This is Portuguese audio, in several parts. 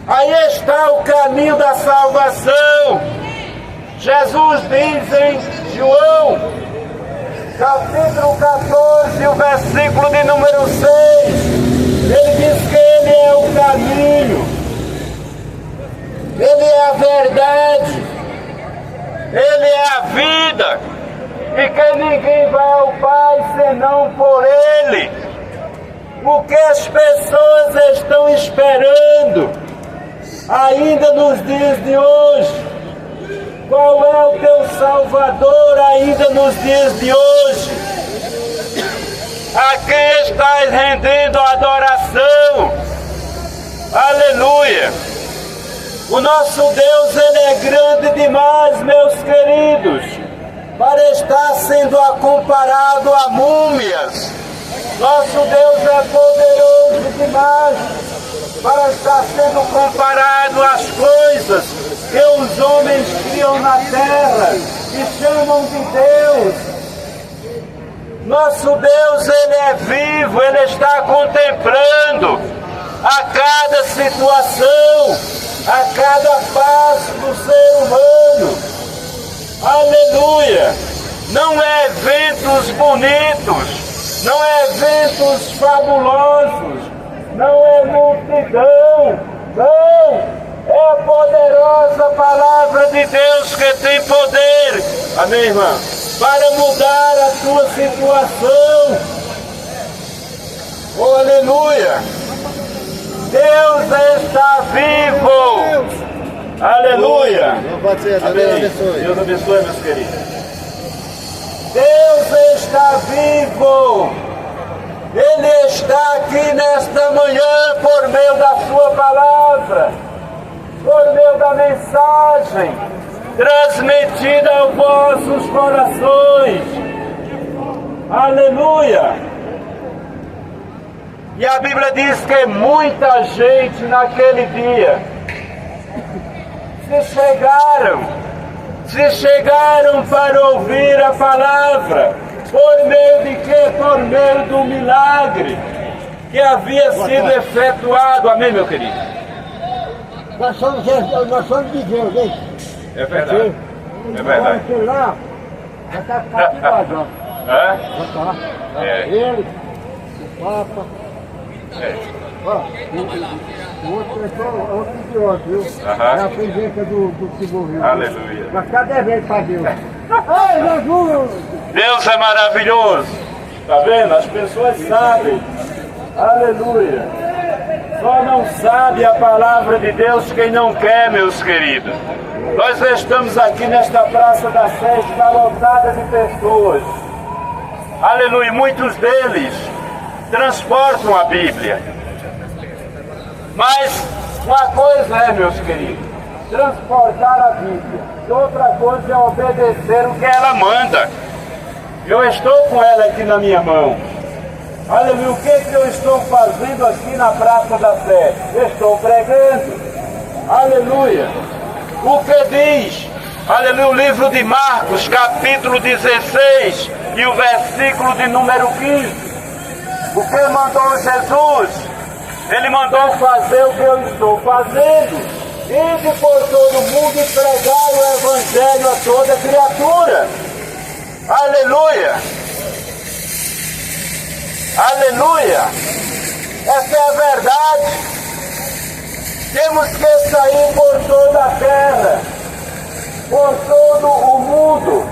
Aí está o caminho da salvação. Jesus diz em João, capítulo 14, o versículo de número 6, ele diz que ele é o caminho, ele é a verdade, ele é a vida, e que ninguém vai ao Pai senão por ele. O que as pessoas estão esperando ainda nos dias de hoje? Qual é o teu Salvador ainda nos dias de hoje? A quem estás rendendo adoração? Aleluia! O nosso Deus, ele é grande demais, meus queridos, para estar sendo comparado a múmias. Nosso Deus é poderoso demais para estar sendo comparado às coisas que os homens criam na terra e chamam de Deus. Nosso Deus, ele é vivo, ele está contemplando a cada situação, a cada passo do ser humano. Aleluia! Não é eventos bonitos, não é eventos fabulosos, não é multidão, não! É a poderosa palavra de Deus que tem poder, amém, irmã? Para mudar a tua situação. Oh, aleluia! Deus está vivo! Aleluia! Amém. Deus abençoe, meus queridos. Deus está vivo! Ele está aqui nesta manhã por meio da sua palavra, por meio da mensagem transmitida aos vossos corações. Aleluia! E a Bíblia diz que muita gente naquele dia se chegaram para ouvir a palavra. Por meio de quê? Por meio do milagre que havia sido efetuado. Amém, meu querido? Nós somos de Deus, hein? É verdade. É verdade. Lá, já está aqui nós, ó. É? Já está. É. Ele, o Papa. É. Ó, o outro é outro idiota, viu? Aham. É a presença do que morreu. Aleluia. Mas está devendo para Deus. Ai, Jesus! Deus é maravilhoso. Está vendo? As pessoas sabem. Aleluia. Só não sabe a palavra de Deus quem não quer, meus queridos. Nós estamos aqui nesta Praça da Sé, está lotada de pessoas. Aleluia. Muitos deles transportam a Bíblia. Mas uma coisa é, meus queridos, transportar a Bíblia. E outra coisa é obedecer o que ela manda. Eu estou com ela aqui na minha mão. Aleluia, o que eu estou fazendo aqui na Praça da Sé? Estou pregando. Aleluia. O que diz? Aleluia, o livro de Marcos, capítulo 16 e o versículo de número 15. O que mandou Jesus? Ele mandou fazer o que eu estou fazendo. Ide por todo mundo e pregar o Evangelho a toda criatura. Aleluia! Aleluia! Essa é a verdade. Temos que sair por toda a terra, por todo o mundo,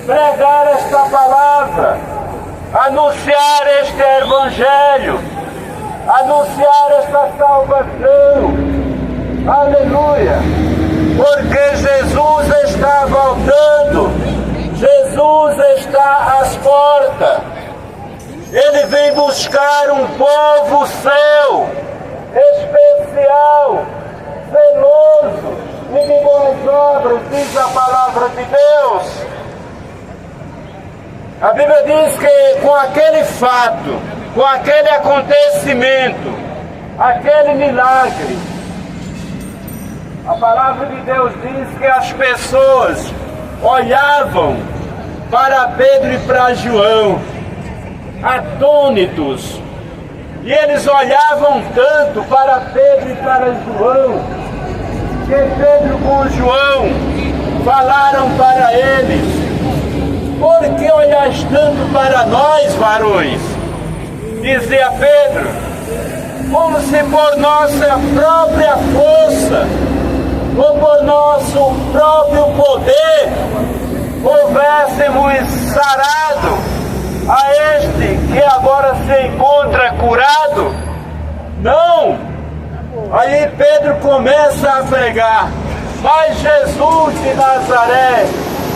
pregar esta palavra, anunciar este Evangelho, anunciar esta salvação. Aleluia! Porque Jesus está voltando, Jesus está às portas. Ele vem buscar um povo seu, especial, zeloso e de boas obras, diz a palavra de Deus. A Bíblia diz que com aquele fato, com aquele acontecimento, aquele milagre, a palavra de Deus diz que as pessoas olhavam para Pedro e para João, atônitos, E eles olhavam tanto para Pedro e para João, que Pedro com João falaram para eles: por que olhais tanto para nós, varões? Dizia Pedro, como se por nossa própria força ou por nosso próprio poder houvéssemos sarado a este que agora se encontra curado. Não! Aí Pedro começa a pregar: mas Jesus de Nazaré,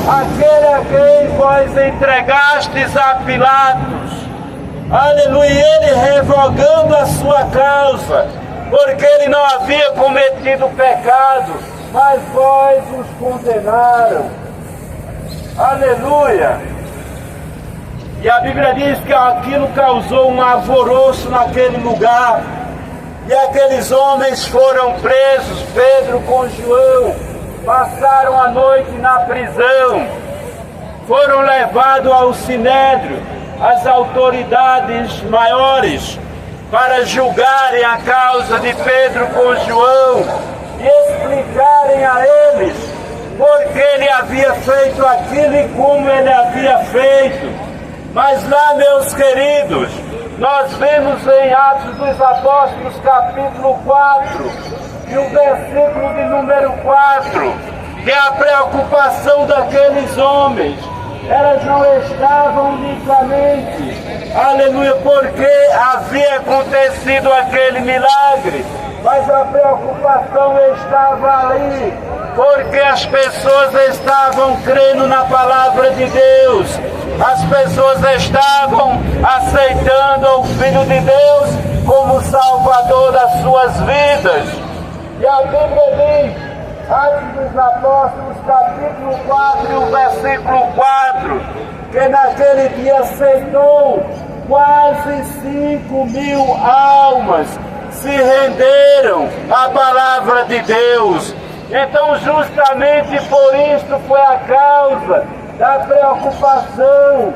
aquele a quem vós entregastes a Pilatos, aleluia, ele revogando a sua causa, porque ele não havia cometido pecado, mas vós os condenaram, aleluia. E a Bíblia diz que aquilo causou um alvoroço naquele lugar, e aqueles homens foram presos, Pedro com João, passaram a noite na prisão, foram levados ao Sinédrio, as autoridades maiores, para julgarem a causa de Pedro com João e explicarem a eles por que ele havia feito aquilo e como ele havia feito. Mas lá, meus queridos, nós vemos em Atos dos Apóstolos, capítulo 4, e o versículo de número 4, que a preocupação daqueles homens, elas não estavam unicamente, aleluia, porque havia acontecido aquele milagre, mas a preocupação estava ali, porque as pessoas estavam crendo na palavra de Deus, as pessoas estavam aceitando o Filho de Deus como Salvador das suas vidas. E a Bíblia diz, Atos dos Apóstolos, capítulo 4, e o versículo 4, que naquele dia aceitou quase 5.000 almas, se renderam à palavra de Deus. Então, justamente por isto foi a causa da preocupação,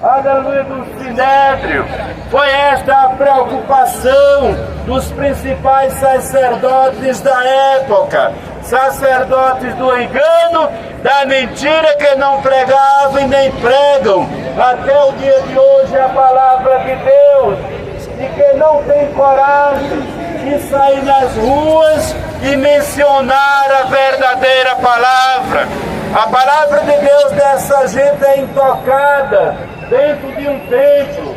aleluia, do Sinédrio. Foi esta a preocupação dos principais sacerdotes da época, sacerdotes do engano, da mentira, que não pregavam e nem pregam até o dia de hoje a palavra de Deus, e que não tem coragem de sair nas ruas e mencionar a verdadeira palavra. A palavra de Deus dessa gente é intocada dentro de um templo,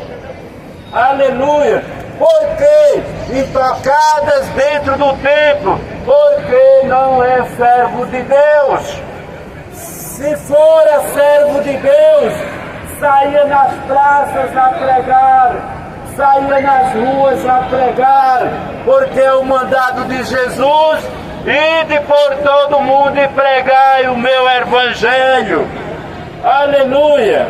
aleluia. Por que intocadas dentro do templo? Porque não é servo de Deus. Se fora servo de Deus, saía nas praças a pregar, saía nas ruas a pregar, porque é o mandado de Jesus: ide por todo o mundo e pregai o meu evangelho. Aleluia.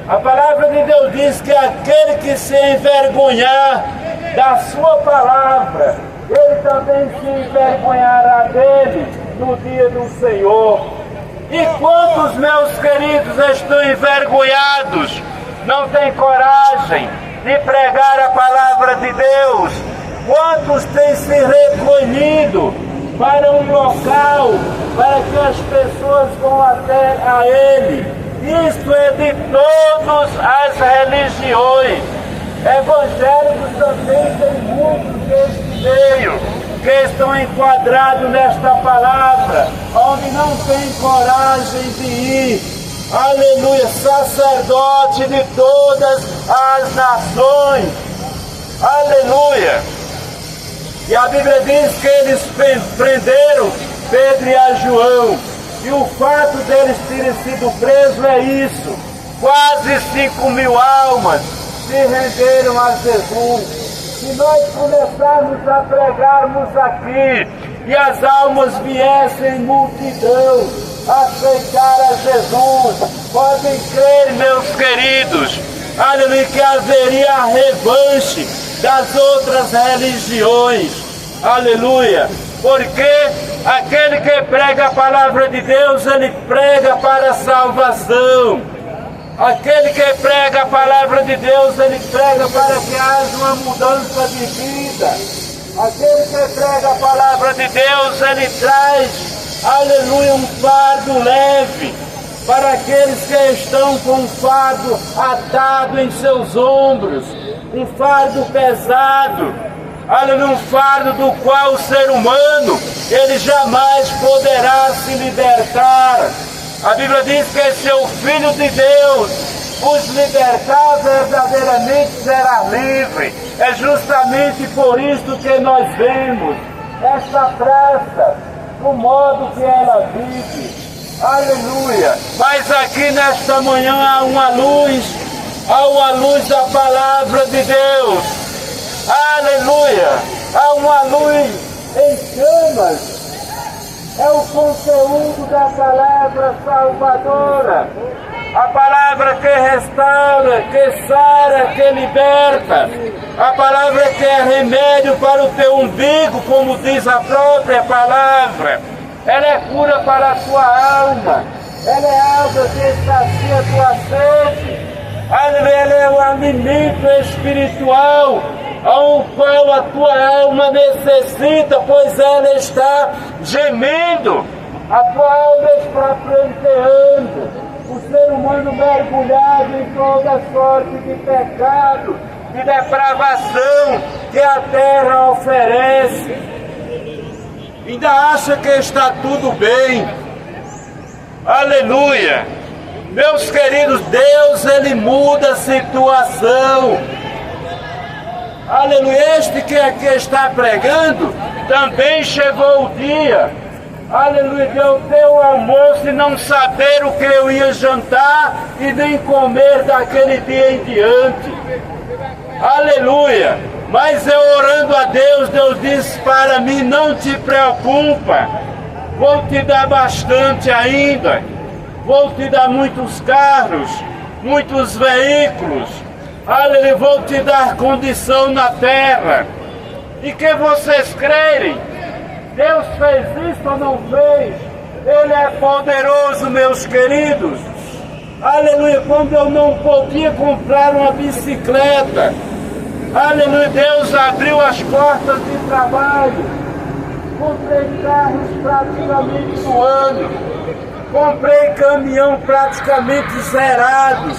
A palavra de Deus diz que aquele que se envergonhar da sua palavra, ele também se envergonhará dele no dia do Senhor. E quantos, meus queridos, estão envergonhados, não têm coragem de pregar a palavra de Deus? Quantos têm se recolhido para um local, para que as pessoas vão até a ele? Isto é de todas as religiões. Evangélicos também tem muitos deste meio, que estão enquadrados nesta palavra, onde não tem coragem de ir. Aleluia, sacerdote de todas as nações. Aleluia. E a Bíblia diz que eles prenderam Pedro e a João. E o fato deles terem sido presos é isso: quase 5.000 almas se renderam a Jesus. Se nós começarmos a pregarmos aqui e as almas viessem em multidão aceitar a Jesus, podem crer, meus queridos, aleluia, que haveria a revanche das outras religiões. Aleluia. Porque aquele que prega a palavra de Deus, ele prega para a salvação. Aquele que prega a palavra de Deus, ele prega para que haja uma mudança de vida. Aquele que prega a palavra de Deus, ele traz, aleluia, um fardo leve para aqueles que estão com um fardo atado em seus ombros, um fardo pesado, aleluia, um fardo do qual o ser humano, ele jamais poderá se libertar. A Bíblia diz que se o Filho de Deus os libertar, verdadeiramente será livre. É justamente por isso que nós vemos esta pressa, do modo que ela vive. Aleluia! Mas aqui nesta manhã há uma luz da palavra de Deus. Aleluia! Há uma luz em chamas. É o conteúdo da palavra salvadora. A palavra que restaura, que sara, que liberta. A palavra que é remédio para o teu umbigo, como diz a própria palavra. Ela é cura para a tua alma. Ela é água que sacia a tua sede. Ela é o alimento espiritual ao qual a tua alma necessita, pois ela está gemendo. A tua alma está pranteando. O ser humano mergulhado em toda sorte de pecado, de depravação que a terra oferece. Ainda acha que está tudo bem. Aleluia! Meus queridos, Deus, ele muda a situação. Aleluia! Este que aqui está pregando, também chegou o dia, aleluia, de eu ter o almoço e não saber o que eu ia jantar e nem comer daquele dia em diante. Aleluia! Mas eu orando a Deus, Deus disse para mim: não te preocupa, vou te dar bastante ainda, vou te dar muitos carros, muitos veículos, aleluia, vou te dar condição na terra. E que vocês crerem, Deus fez isso ou não fez? Ele é poderoso, meus queridos. Aleluia, quando eu não podia comprar uma bicicleta, aleluia, Deus abriu as portas de trabalho. Comprei carros praticamente do ano. Comprei caminhão praticamente zerados.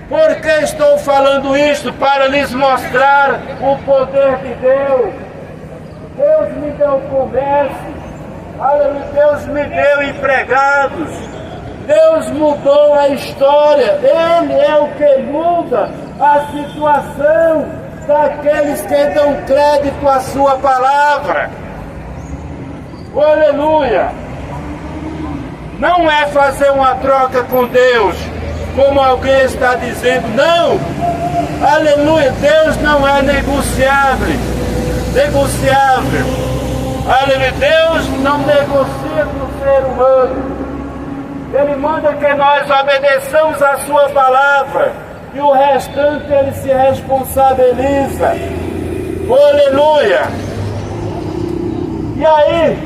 Por que estou falando isto? Para lhes mostrar o poder de Deus. Deus me deu comércio. Aleluia, Deus me deu empregados. Deus mudou a história. Ele é o que muda a situação daqueles que dão crédito à sua palavra. Aleluia! Não é fazer uma troca com Deus, como alguém está dizendo, não! Aleluia! Deus não é negociável. Aleluia! Deus não negocia com o ser humano. Ele manda que nós obedeçamos a sua palavra e o restante ele se responsabiliza. Aleluia! E aí,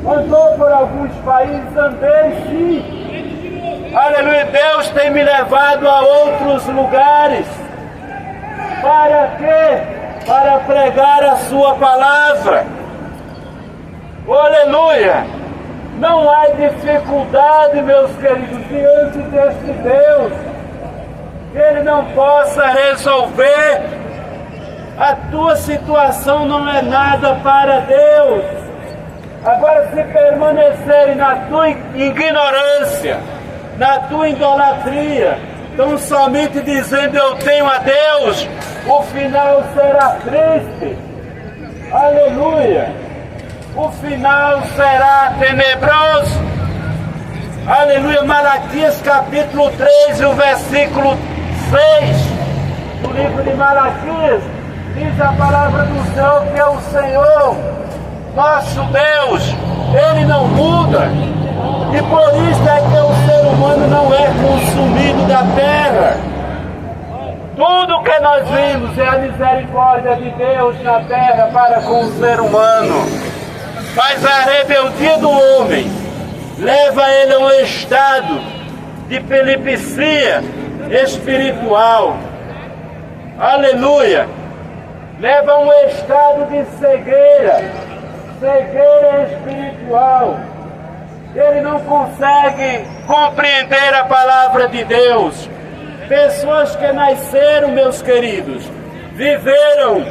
andou por alguns países, andei sim. Aleluia, Deus tem me levado a outros lugares. Para quê? Para pregar a sua palavra. Aleluia! Não há dificuldade, meus queridos, diante deste Deus, que Ele não possa resolver. A tua situação não é nada para Deus. Agora, se permanecerem na tua ignorância, na tua idolatria, tão somente dizendo eu tenho a Deus, o final será triste. Aleluia! O final será tenebroso. Aleluia! Malaquias capítulo 3 e o versículo 6 do livro de Malaquias diz a palavra do Senhor que é o Senhor, nosso Deus, Ele não muda. E por isso é que o ser humano não é consumido da terra. Tudo que nós vimos é a misericórdia de Deus na terra para com o ser humano. Mas a rebeldia do homem leva ele a um estado de epilepsia espiritual. Aleluia! Leva a um estado de cegueira espiritual. Ele não consegue compreender a palavra de Deus. Pessoas que nasceram, meus queridos, viveram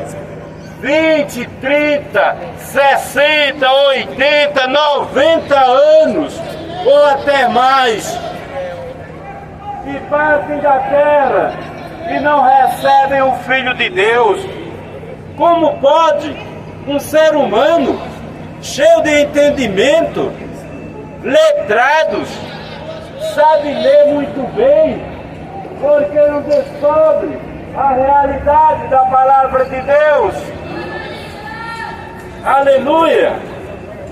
20, 30, 60, 80, 90 anos ou até mais, e partem da terra e não recebem o Filho de Deus. Como pode um ser humano cheio de entendimento, letrados, sabe ler muito bem, porque não descobre a realidade da palavra de Deus? Aleluia!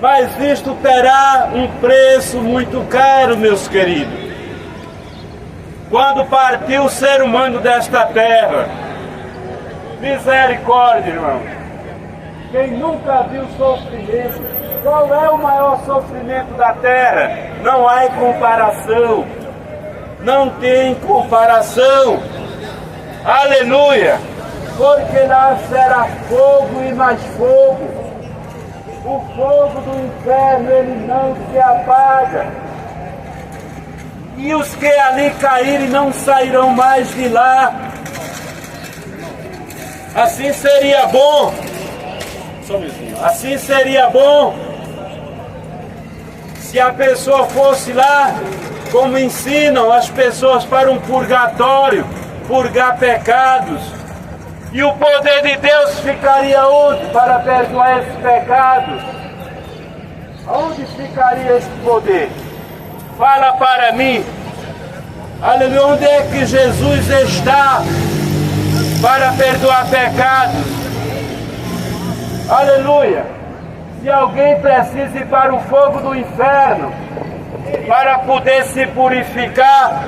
Mas isto terá um preço muito caro, meus queridos. Quando partiu o ser humano desta terra, misericórdia, irmão. Quem nunca viu sofrimento, qual é o maior sofrimento da terra? Não há comparação. Não tem comparação. Aleluia! Porque lá será fogo e mais fogo. O fogo do inferno, ele não se apaga. E os que ali caírem não sairão mais de lá. Assim seria bom. Assim seria bom se a pessoa fosse lá, como ensinam as pessoas, para um purgatório, purgar pecados. E o poder de Deus ficaria onde para perdoar esses pecados? Onde ficaria esse poder? Fala para mim. Aleluia, onde é que Jesus está para perdoar pecados? Aleluia. Se alguém precisa ir para o fogo do inferno para poder se purificar,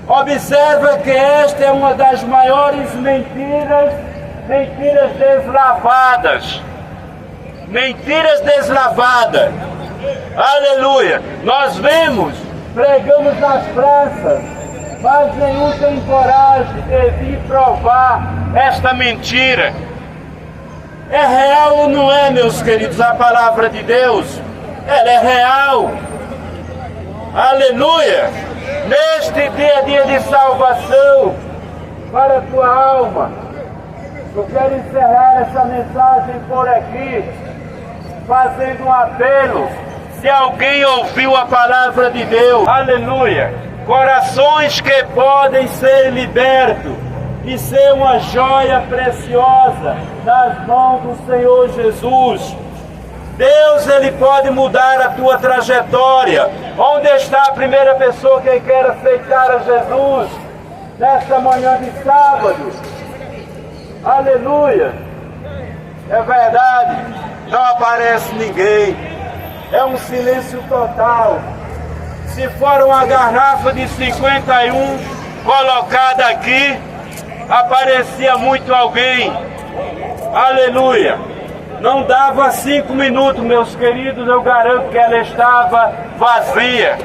observa que esta é uma das maiores mentiras deslavadas. Mentiras deslavadas. Aleluia. Nós vemos, pregamos nas praças, mas nenhum tem coragem de vir provar esta mentira. É real ou não é, meus queridos, a palavra de Deus? Ela é real. Aleluia. Neste dia de salvação para a tua alma, eu quero encerrar essa mensagem por aqui, fazendo um apelo. Se alguém ouviu a palavra de Deus, aleluia, corações que podem ser libertos e ser uma joia preciosa nas mãos do Senhor Jesus. Deus, Ele pode mudar a tua trajetória. Onde está a primeira pessoa que quer aceitar a Jesus nesta manhã de sábado? Aleluia! É verdade, não aparece ninguém. É um silêncio total. Se for uma garrafa de 51 colocada aqui, aparecia muito alguém. Aleluia! Não dava 5 minutos, meus queridos, eu garanto que ela estava vazia.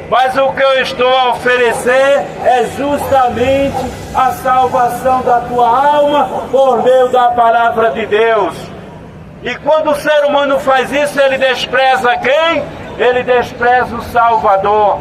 Mas o que eu estou a oferecer é justamente a salvação da tua alma por meio da palavra de Deus. E quando o ser humano faz isso, ele despreza quem? Ele despreza o Salvador.